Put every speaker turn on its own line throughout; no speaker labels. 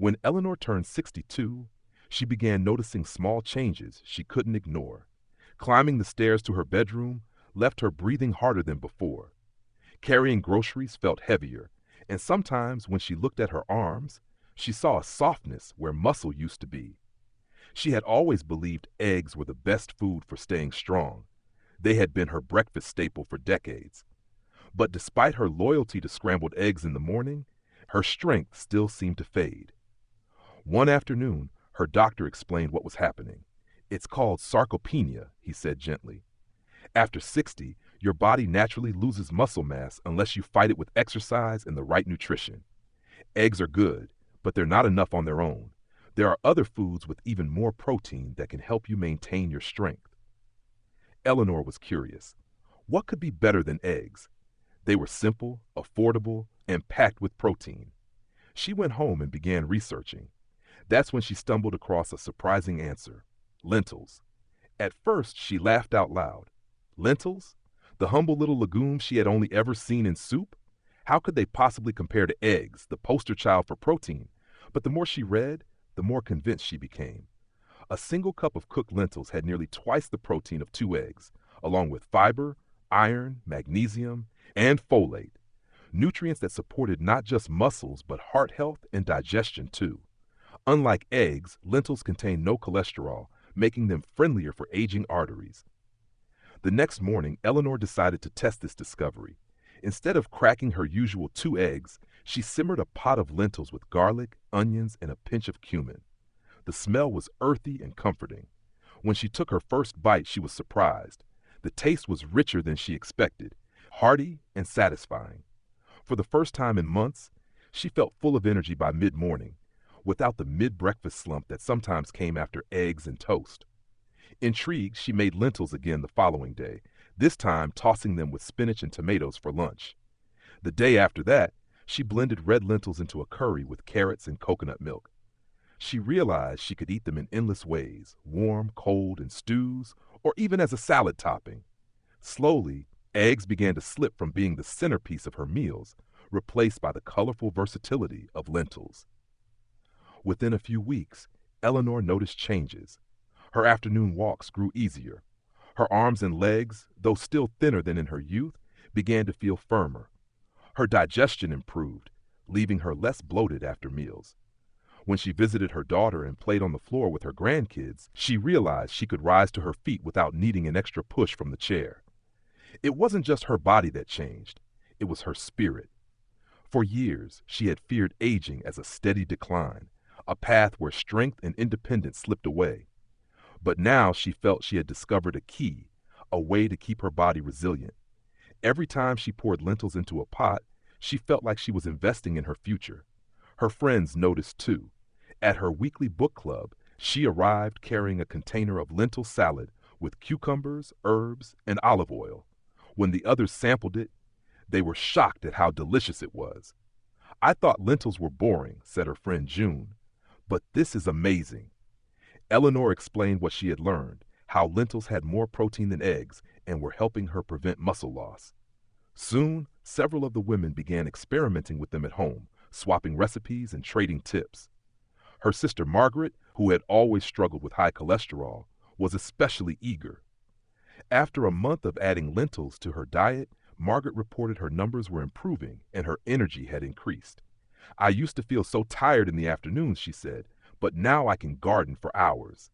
When Eleanor turned 62, she began noticing small changes she couldn't ignore. Climbing the stairs to her bedroom left her breathing harder than before. Carrying groceries felt heavier, and sometimes when she looked at her arms, she saw a softness where muscle used to be. She had always believed eggs were the best food for staying strong. They had been her breakfast staple for decades. But despite her loyalty to scrambled eggs in the morning, her strength still seemed to fade. One afternoon, her doctor explained what was happening. "It's called sarcopenia," he said gently. "After 60, your body naturally loses muscle mass unless you fight it with exercise and the right nutrition. Eggs are good, but they're not enough on their own. There are other foods with even more protein that can help you maintain your strength." Eleanor was curious. What could be better than eggs? They were simple, affordable, and packed with protein. She went home and began researching. That's when she stumbled across a surprising answer: lentils. At first, she laughed out loud. Lentils? The humble little legume she had only ever seen in soup? How could they possibly compare to eggs, the poster child for protein? But the more she read, the more convinced she became. A single cup of cooked lentils had nearly twice the protein of 2 eggs, along with fiber, iron, magnesium, and folate. Nutrients that supported not just muscles, but heart health and digestion too. Unlike eggs, lentils contain no cholesterol, making them friendlier for aging arteries. The next morning, Eleanor decided to test this discovery. Instead of cracking her usual 2 eggs, she simmered a pot of lentils with garlic, onions, and a pinch of cumin. The smell was earthy and comforting. When she took her first bite, she was surprised. The taste was richer than she expected, hearty and satisfying. For the first time in months, she felt full of energy by mid-morning, without the mid-breakfast slump that sometimes came after eggs and toast. Intrigued, she made lentils again the following day, this time tossing them with spinach and tomatoes for lunch. The day after that, she blended red lentils into a curry with carrots and coconut milk. She realized she could eat them in endless ways, warm, cold, in stews, or even as a salad topping. Slowly, eggs began to slip from being the centerpiece of her meals, replaced by the colorful versatility of lentils. Within a few weeks, Eleanor noticed changes. Her afternoon walks grew easier. Her arms and legs, though still thinner than in her youth, began to feel firmer. Her digestion improved, leaving her less bloated after meals. When she visited her daughter and played on the floor with her grandkids, she realized she could rise to her feet without needing an extra push from the chair. It wasn't just her body that changed, it was her spirit. For years, she had feared aging as a steady decline, a path where strength and independence slipped away. But now she felt she had discovered a key, a way to keep her body resilient. Every time she poured lentils into a pot, she felt like she was investing in her future. Her friends noticed too. At her weekly book club, she arrived carrying a container of lentil salad with cucumbers, herbs, and olive oil. When the others sampled it, they were shocked at how delicious it was. "I thought lentils were boring," said her friend June, "but this is amazing." Eleanor explained what she had learned, how lentils had more protein than eggs and were helping her prevent muscle loss. Soon, several of the women began experimenting with them at home, swapping recipes and trading tips. Her sister Margaret, who had always struggled with high cholesterol, was especially eager. After a month of adding lentils to her diet, Margaret reported her numbers were improving and her energy had increased. "I used to feel so tired in the afternoons," she said, "but now I can garden for hours."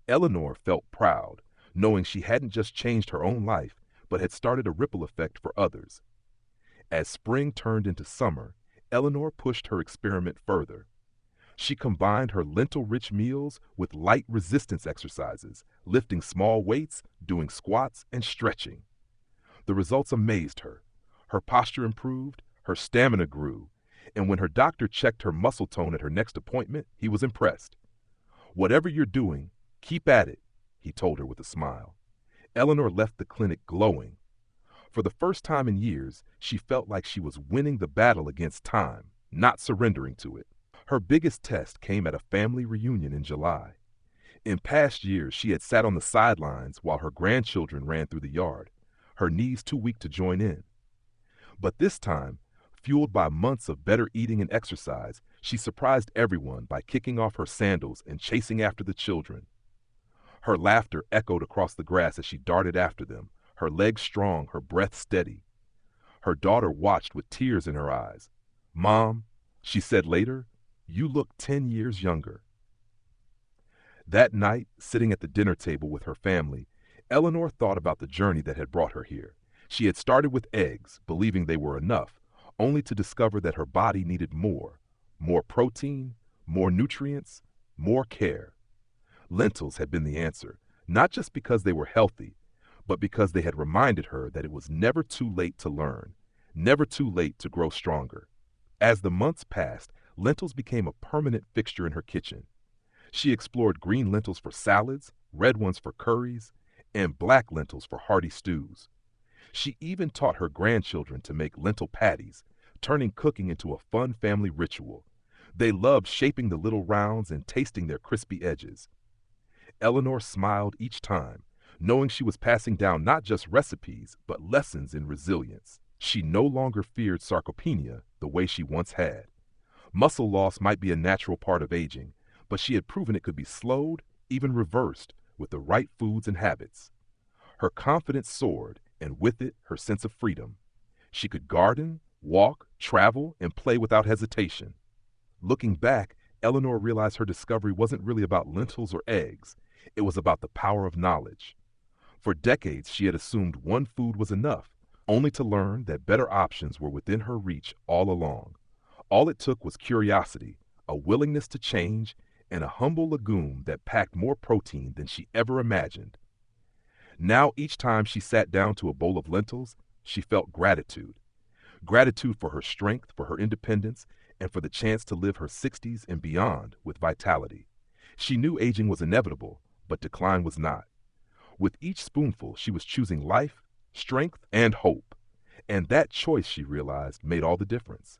Eleanor felt proud, knowing she hadn't just changed her own life, but had started a ripple effect for others. As spring turned into summer, Eleanor pushed her experiment further. She combined her lentil-rich meals with light resistance exercises, lifting small weights, doing squats, and stretching. The results amazed her. Her posture improved, her stamina grew, and when her doctor checked her muscle tone at her next appointment, he was impressed. "Whatever you're doing, keep at it," he told her with a smile. Eleanor left the clinic glowing. For the first time in years, she felt like she was winning the battle against time, not surrendering to it. Her biggest test came at a family reunion in July. In past years, she had sat on the sidelines while her grandchildren ran through the yard, her knees too weak to join in. But this time, Fueled by months of better eating and exercise, she surprised everyone by kicking off her sandals and chasing after the children. Her laughter echoed across the grass as she darted after them, her legs strong, her breath steady. Her daughter watched with tears in her eyes. "Mom," she said later, "you look 10 years younger." That night, sitting at the dinner table with her family, Eleanor thought about the journey that had brought her here. She had started with eggs, believing they were enough, only to discover that her body needed more. More protein, more nutrients, more care. Lentils had been the answer, not just because they were healthy, but because they had reminded her that it was never too late to learn, never too late to grow stronger. As the months passed, lentils became a permanent fixture in her kitchen. She explored green lentils for salads, red ones for curries, and black lentils for hearty stews. She even taught her grandchildren to make lentil patties, turning cooking into a fun family ritual. They loved shaping the little rounds and tasting their crispy edges. Eleanor smiled each time, knowing she was passing down not just recipes, but lessons in resilience. She no longer feared sarcopenia the way she once had. Muscle loss might be a natural part of aging, but she had proven it could be slowed, even reversed, with the right foods and habits. Her confidence soared, and with it, her sense of freedom. She could garden, walk, travel, and play without hesitation. Looking back, Eleanor realized her discovery wasn't really about lentils or eggs. It was about the power of knowledge. For decades, she had assumed one food was enough, only to learn that better options were within her reach all along. All it took was curiosity, a willingness to change, and a humble legume that packed more protein than she ever imagined. Now, each time she sat down to a bowl of lentils, she felt gratitude. Gratitude for her strength, for her independence, and for the chance to live her 60s and beyond with vitality. She knew aging was inevitable, but decline was not. With each spoonful, she was choosing life, strength, and hope. And that choice, she realized, made all the difference.